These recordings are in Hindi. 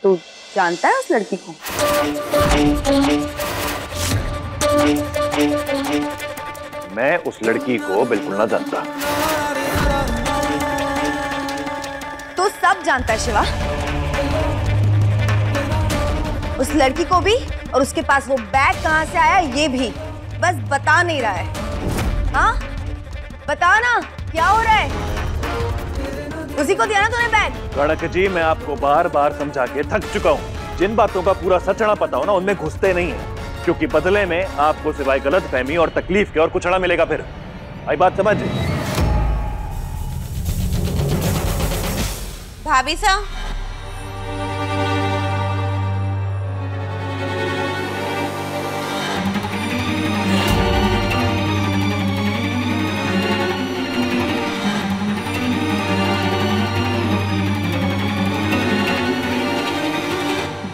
तू जानता है उस लड़की को? मैं उस लड़की को बिल्कुल ना जानता। तो सब जानता है शिवा, उस लड़की को भी और उसके पास वो बैग कहां से आया ये भी, बस बता नहीं रहा है। हाँ बता ना, क्या हो रहा है? उसी को दिया ना तूने बैग? कड़क जी, मैं आपको बार बार समझा के थक चुका हूँ। जिन बातों का पूरा सच ना पता हो ना, उनमें घुसते नहीं है, क्योंकि बदले में आपको सिवाय गलतफहमी और तकलीफ के और कुछ ना मिलेगा। फिर आई बात समझ? भाभी साहब,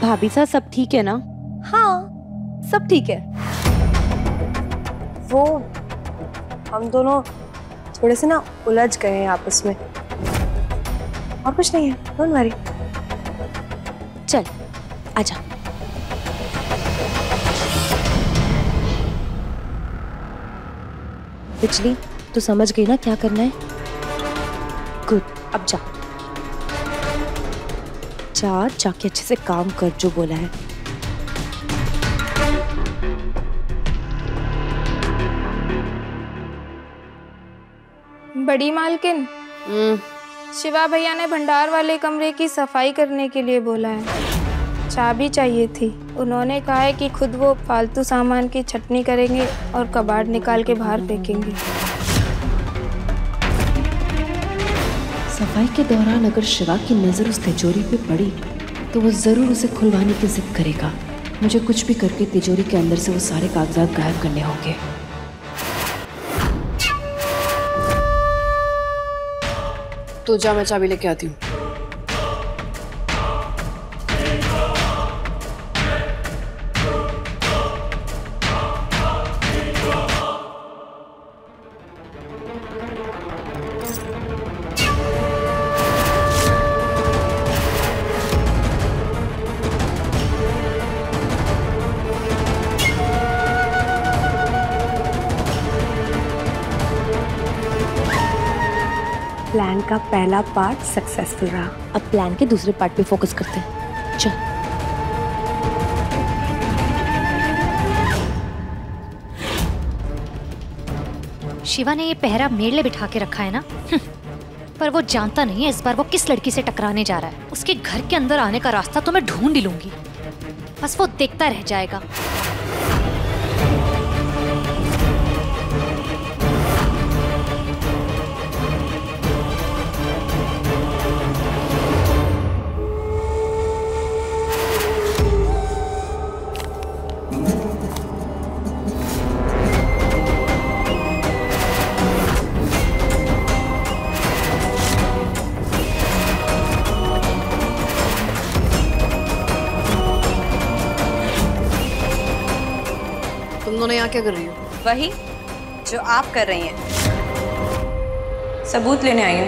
भाभी साहब सब ठीक है ना? हाँ सब ठीक है। वो हम दोनों थोड़े से ना उलझ गए हैं आपस में, और कुछ नहीं है। Don't worry. चल आजा। बिजली तू समझ गई ना क्या करना है? गुड, अब जा जा, जाके अच्छे से काम कर जो बोला है। बड़ी मालकिन, शिवा भैया ने भंडार वाले कमरे की सफाई करने के लिए बोला है। चाबी चाहिए थी। उन्होंने कहा है कि खुद वो फालतू सामान की छटनी करेंगे और कबाड़ निकाल के बाहर फेंकेंगे। सफाई के दौरान अगर शिवा की नजर उस तिजोरी पे पड़ी तो वो जरूर उसे खुलवाने की जिद करेगा। मुझे कुछ भी करके तिजोरी के अंदर से वो सारे कागजात गायब करने होंगे। तो जा, मैं चाबी लेके आती हूँ। प्लान का पहला पार्ट सक्सेसफुल रहा। अब प्लान के दूसरे पार्ट पे फोकस करते हैं। चल। शिवा ने ये पहरा मेरे लिए बिठा के रखा है ना, पर वो जानता नहीं है इस बार वो किस लड़की से टकराने जा रहा है। उसके घर के अंदर आने का रास्ता तो मैं ढूंढ ही लूंगी, बस वो देखता रह जाएगा। तुम दोनों यहाँ क्या कर रही हो? वही जो आप कर रही हैं, सबूत लेने आई हूँ।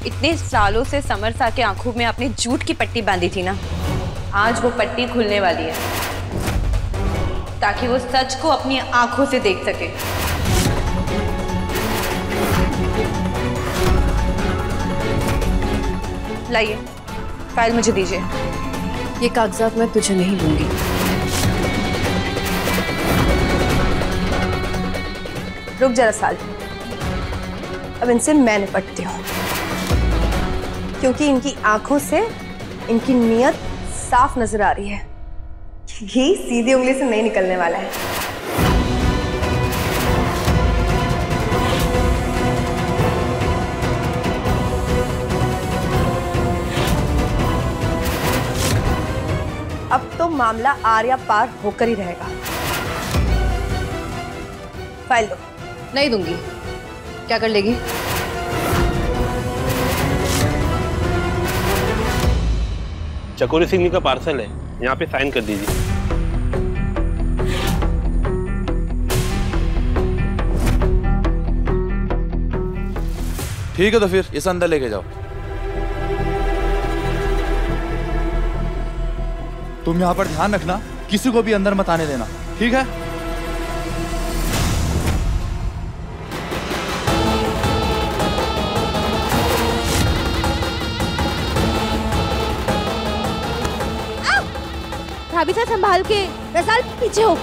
इतने सालों से समर सा के आंखों में आपने झूठ की पट्टी बांधी थी ना, आज वो पट्टी खुलने वाली है, ताकि वो सच को अपनी आंखों से देख सके। लाइए, फाइल मुझे दीजिए। ये कागजात मैं तुझे नहीं दूंगी। रुक जरा साल, अब इनसे मैं निपटती हूँ, क्योंकि इनकी आंखों से इनकी नीयत साफ नजर आ रही है। घी सीधी उंगली से नहीं निकलने वाला है। अब तो मामला आर या पार होकर ही रहेगा। फाइल दो। नहीं दूंगी। क्या कर लेगी? चकोरी सिंह का पार्सल है, यहाँ पे साइन कर दीजिए। ठीक है तो फिर इसे अंदर लेके जाओ। तुम यहाँ पर ध्यान रखना, किसी को भी अंदर मत आने देना, ठीक है? भाभी से संभाल के, रसाल पीछे हो।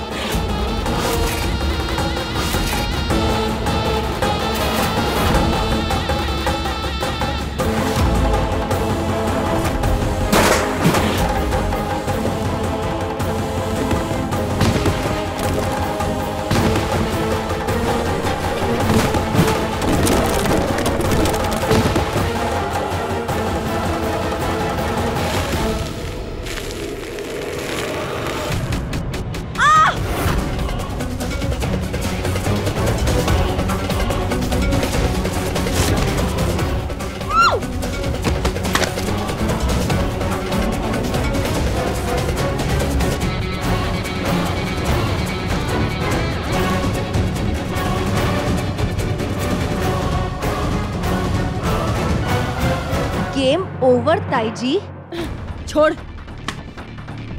गेम ओवर ताई जी। छोड़।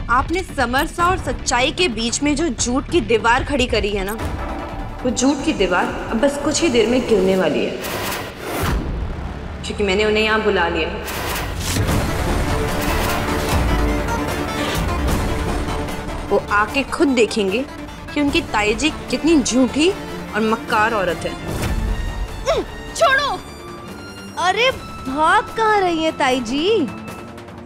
आपने समरसा और सच्चाई के बीच में जो झूठ की दीवार खड़ी करी है ना, वो झूठ की दीवार अब बस कुछ ही देर में गिरने वाली है, क्योंकि मैंने उन्हें यहाँ बुला लिया। वो आके खुद देखेंगे कि उनकी ताई जी कितनी झूठी और मक्कार औरत है। छोड़ो। अरे भाग कहाँ रही है ताई जी?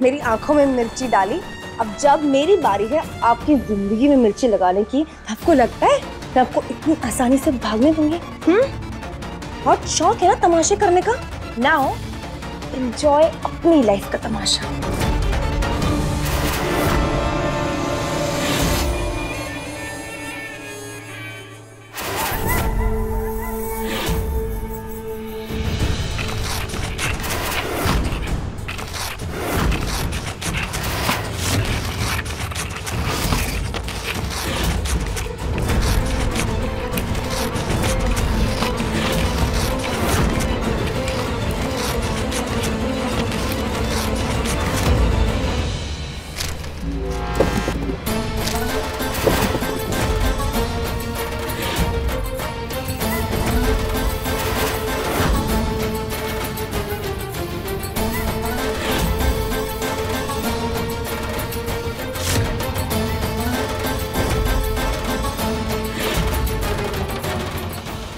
मेरी आंखों में मिर्ची डाली, अब जब मेरी बारी है आपकी जिंदगी में मिर्ची लगाने की, आपको लगता है मैं आपको इतनी आसानी से भागने दूंगी? बहुत शौक है ना तमाशे करने का? नाउ एंजॉय अपनी लाइफ का तमाशा।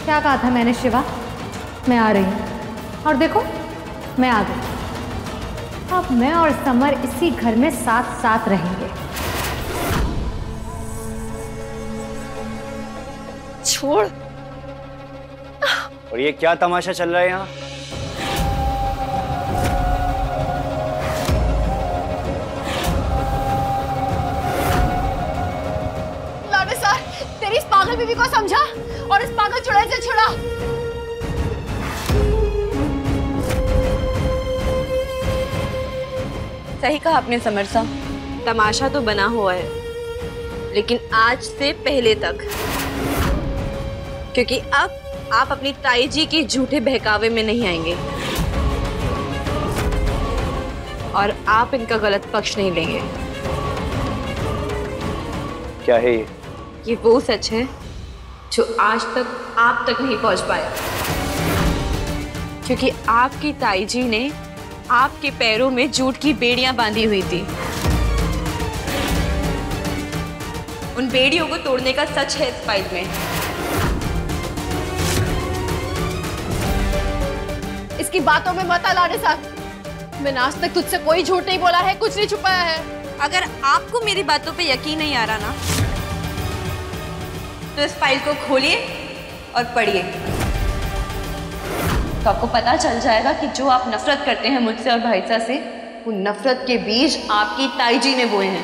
क्या कहा था मैंने शिवा? मैं आ रही हूँ, और देखो मैं आ गई। अब मैं और समर इसी घर में साथ साथ रहेंगे। छोड़। और ये क्या तमाशा चल रहा है यहाँ? लाडे सर, तेरी इस पागल बीवी को समझा और इस पागल चुड़ैल से छुड़ा। सही कहा आपने समरसा, तमाशा तो बना हुआ है, लेकिन आज से पहले तक, क्योंकि अब आप अपनी ताई जी के झूठे बहकावे में नहीं आएंगे और आप इनका गलत पक्ष नहीं लेंगे। क्या है ये? ये वो सच है जो आज तक आप तक नहीं पहुंच पाया, क्योंकि आपकी ताई जी ने आपके पैरों में झूठ की बेड़ियां बांधी हुई थी। उन बेड़ियों को तोड़ने का सच है इस फाइल में। इसकी बातों में मत आ लाडे साहब। मैंने आज तक तुझसे कोई झूठ नहीं बोला है, कुछ नहीं छुपाया है। अगर आपको मेरी बातों पे यकीन नहीं आ रहा ना, तो इस फाइल को खोलिए और पढ़िए, तो आपको पता चल जाएगा कि जो आप नफरत करते हैं मुझसे और भाईसा से, वो नफरत के बीज आपकी ताई जी ने बोए हैं।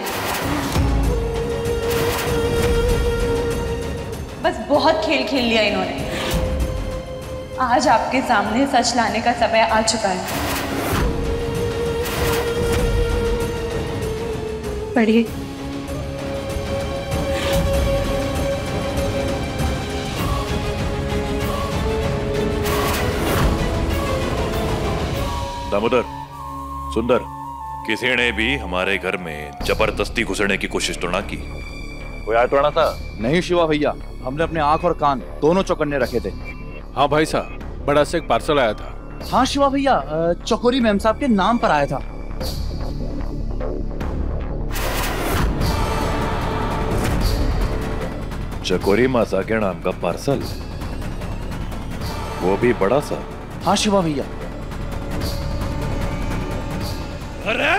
बस बहुत खेल खेल लिया इन्होंने। आज आपके सामने सच लाने का समय आ चुका है। पढ़िए। दामोदर, सुंदर, किसी ने भी हमारे घर में जबरदस्ती घुसने की कोशिश तो ना की? कोई आया तोड़ा था? नहीं शिवा भैया, हमने अपने आंख और कान दोनों चौकन्ने रखे थे। हाँ भाई साहब, बड़ा से एक पार्सल आया था। हाँ शिवा भैया, चकोरी मैम साहब के नाम पर आया था। चकोरी मासा के नाम का पार्सल, वो भी बड़ा सा? हाँ शिवा भैया। अरे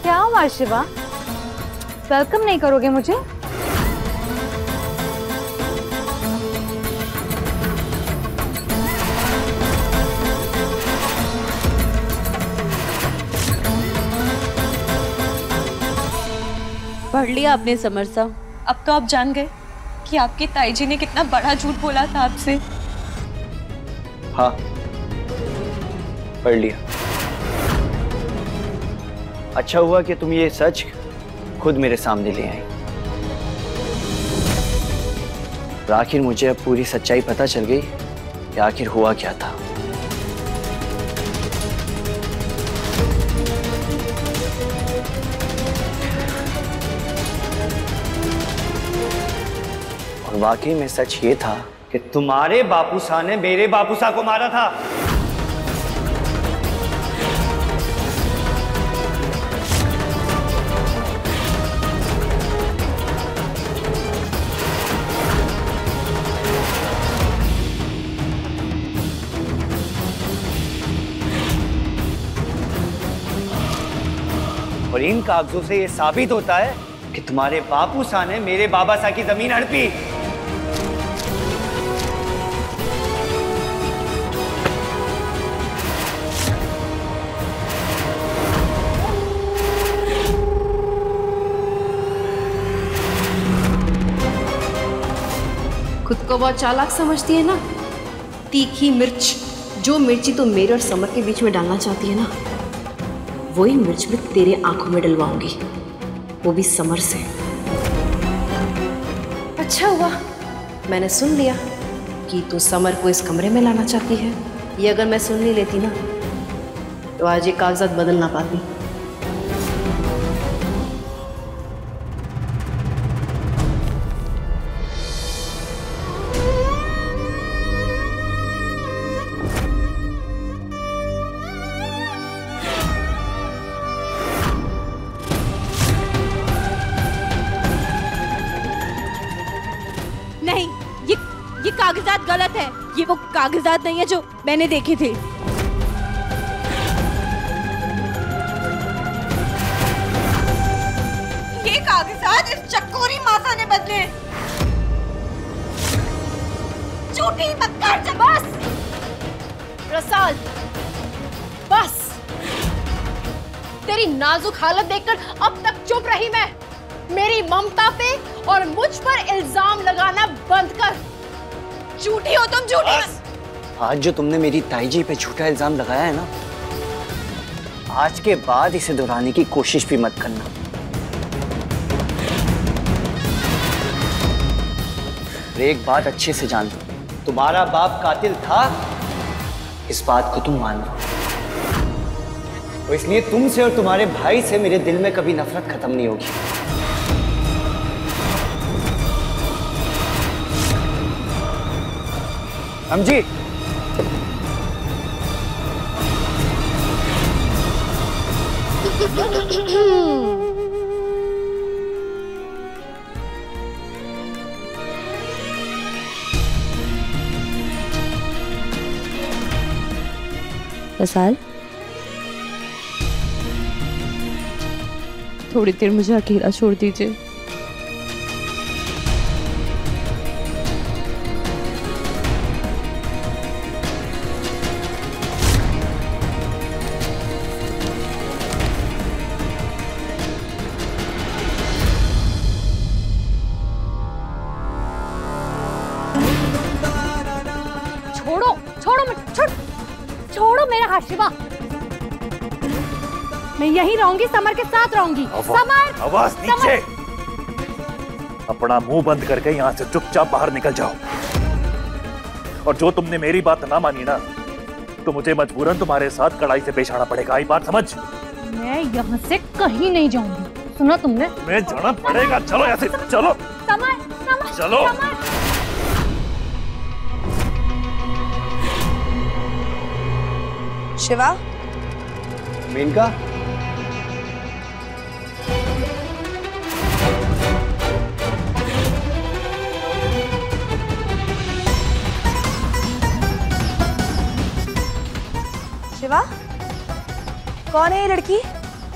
क्या हुआ शिवा, वेलकम नहीं करोगे मुझे? पढ़ लिया आपने समर साहब? अब तो आप जान गए कि आपकी ताई जी ने कितना बड़ा झूठ बोला था आपसे। हाँ, पढ़ लिया। अच्छा हुआ कि तुम ये सच खुद मेरे सामने ले आई। और आखिर मुझे अब पूरी सच्चाई पता चल गई कि आखिर हुआ क्या था। और वाकई में सच ये था कि तुम्हारे बापूसा ने मेरे बापूसा को मारा था। और इन कागजों से ये साबित होता है कि तुम्हारे बापूसा ने मेरे बाबा सा की जमीन हड़पी। खुद को बहुत चालाक समझती है ना? तीखी मिर्च, जो मिर्ची तो मेरे और समर के बीच में डालना चाहती है ना, वही मिर्च में तेरे आंखों में डलवाऊंगी, वो भी समर से। अच्छा हुआ मैंने सुन लिया कि तू समर को इस कमरे में लाना चाहती है। ये अगर मैं सुन नहीं लेती ना, तो आज ये कागजात बदल ना पाती। नहीं, ये कागजात गलत है। ये वो कागजात नहीं है जो मैंने देखे थे। ये कागजात इस चकोरी माता ने बदले हैं। झूठी मत कर। बस रसाल, बस। तेरी नाजुक हालत देखकर अब तक चुप रही मैं। मेरी ममता पे और मुझ पर इल्जाम लगाना बंद कर। झूठी हो तुम, झूठी। आज जो तुमने मेरी ताई जी पे झूठा इल्जाम लगाया है ना, आज के बाद इसे दोहराने की कोशिश भी मत करना। एक बात अच्छे से जान लो, तुम्हारा बाप कातिल था, इस बात को तुम मान लो। और इसलिए तुमसे और तुम्हारे भाई से मेरे दिल में कभी नफरत खत्म नहीं होगी। समझी? रसाल, थोड़ी देर मुझे अकेला छोड़ दीजिए। छोड़ो छोड़ो मत, छोड़ो मेरा हाथ शिवा। मैं यहीं रहूंगी, समर के साथ रहूंगी। समर, आवाज नीचे। अपना मुंह बंद करके यहाँ से चुपचाप बाहर निकल जाओ। और जो तुमने मेरी बात ना मानी ना, तो मुझे मजबूरन तुम्हारे साथ कड़ाई से पेश आना पड़ेगा। आई बात समझ? मैं यहाँ से कहीं नहीं जाऊंगी, सुना तुमने? मैं जाना पड़ेगा। चलो ऐसे, चलो समर, समर, चलो। समर। शिवा, मेनका, शिवा, कौन है ये लड़की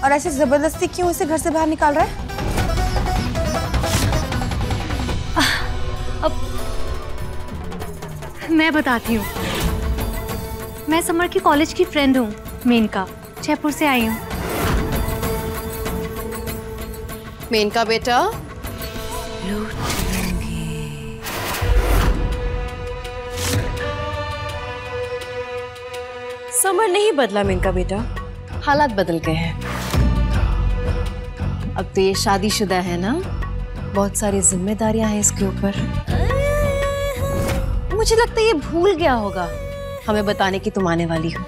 और ऐसे जबरदस्ती क्यों इसे घर से बाहर निकाल रहा है? अब मैं बताती हूँ। मैं समर की कॉलेज की फ्रेंड हूँ, मेनका, जयपुर से आई हूँ। मेनका बेटा, समर नहीं बदला मेनका बेटा, हालात बदल गए हैं। अब तो ये शादीशुदा है ना, बहुत सारी जिम्मेदारियां हैं इसके ऊपर। मुझे लगता है ये भूल गया होगा हमें बताने की तुम आने वाली हो।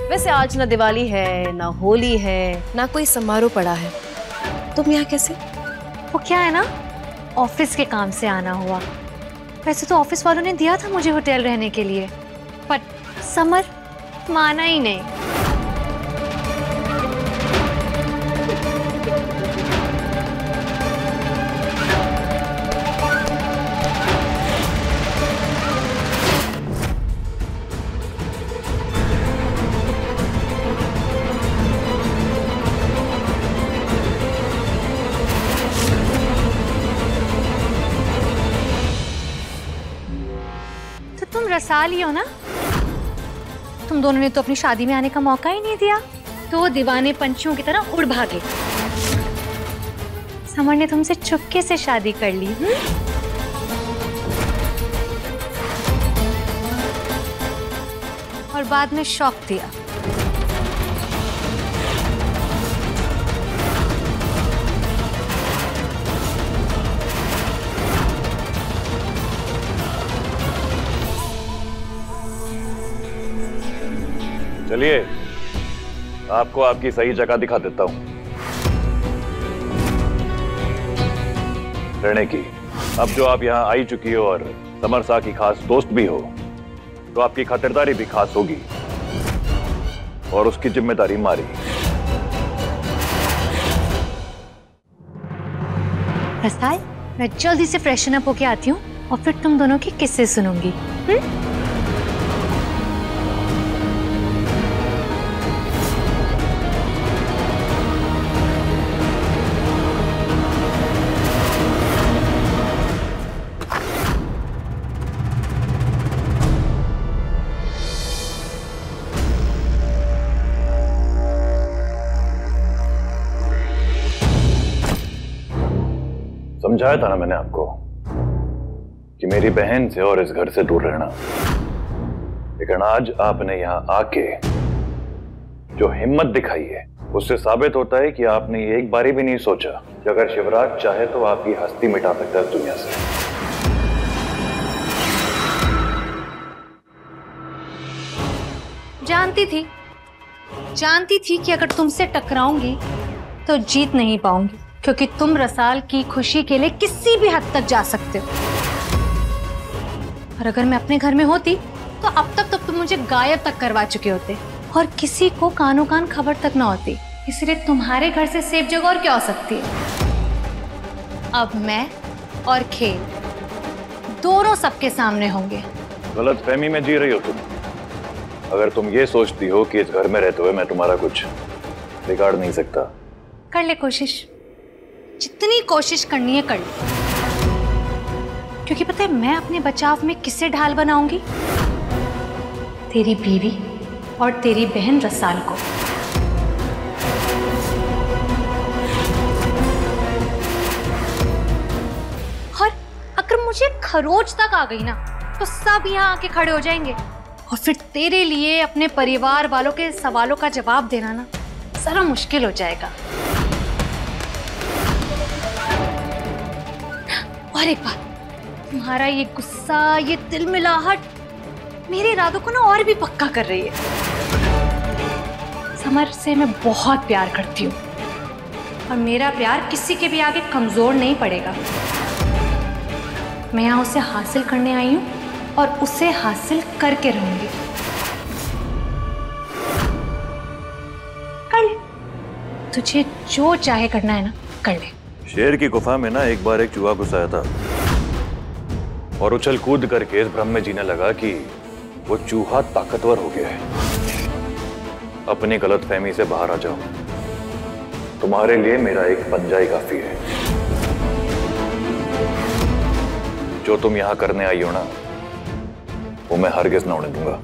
वैसे आज ना दिवाली है, ना होली है, ना कोई समारोह पड़ा है, तुम यहाँ कैसे? वो क्या है ना, ऑफिस के काम से आना हुआ। वैसे तो ऑफिस वालों ने दिया था मुझे होटल रहने के लिए, पर समर माना ही नहीं। तुम रसाल ही हो ना? तुम दोनों ने तो अपनी शादी में आने का मौका ही नहीं दिया, तो वो दीवाने पंछियों की तरह उड़ भागे। समर ने तुमसे चुपके से शादी कर ली। और बाद में शौक दिया। चलिए आपको आपकी सही जगह दिखा देता हूं। रहने की। अब जो आप यहाँ आई चुकी हो और समर सा की खास दोस्त भी हो, तो आपकी खातिरदारी भी खास होगी और उसकी जिम्मेदारी हमारी। रसाल, मैं जल्दी से फ्रेशन अप होके आती हूँ और फिर तुम दोनों के किस्से सुनूंगी। समझाया था ना मैंने आपको कि मेरी बहन से और इस घर से दूर रहना, लेकिन आज आपने यहां आके जो हिम्मत दिखाई है उससे साबित होता है कि आपने एक बारी भी नहीं सोचा कि अगर शिवराज चाहे तो आपकी हस्ती मिटा सकता है इस दुनिया से। जानती थी कि अगर तुमसे टकराऊंगी तो जीत नहीं पाऊंगी, क्योंकि तुम रसाल की खुशी के लिए किसी भी हद तक जा सकते हो। और अगर मैं अपने घर में होती तो अब तक तो तुम मुझे गायब तक करवा चुके होते और किसी को कानों कान खबर तक ना होती। इसलिए तुम्हारे घर से सेफ जगह और क्या हो सकती है। अब मैं और खेल दोनों सबके सामने होंगे। गलत फहमी में जी रही हो तुम। अगर तुम ये सोचती हो कि इस घर में रहते हुए मैं तुम्हारा कुछ बिगाड़ नहीं सकता, कर ले कोशिश, जितनी कोशिश करनी है कर ले। क्योंकि पता है मैं अपने बचाव में किसे ढाल बनाऊंगी? तेरी बीवी और तेरी बहन रसाल को। और अगर मुझे खरोच तक आ गई ना तो सब यहाँ आके खड़े हो जाएंगे और फिर तेरे लिए अपने परिवार वालों के सवालों का जवाब देना ना जरा मुश्किल हो जाएगा। और एक बात, तुम्हारा ये गुस्सा, ये तिलमिलाहट मेरे इरादों को ना और भी पक्का कर रही है। समर से मैं बहुत प्यार करती हूँ और मेरा प्यार किसी के भी आगे कमजोर नहीं पड़ेगा। मैं यहाँ उसे हासिल करने आई हूँ और उसे हासिल करके रहूंगी। कर ले, तुझे जो चाहे करना है ना कर ले। शेर की गुफा में ना एक बार एक चूहा घुस आया था और उछल कूद करके इस भ्रम में जीने लगा कि वो चूहा ताकतवर हो गया है। अपनी गलतफहमी से बाहर आ जाओ। तुम्हारे लिए मेरा एक पंजा ही काफी है। जो तुम यहां करने आई हो ना वो मैं हरगिज ना होने दूंगा।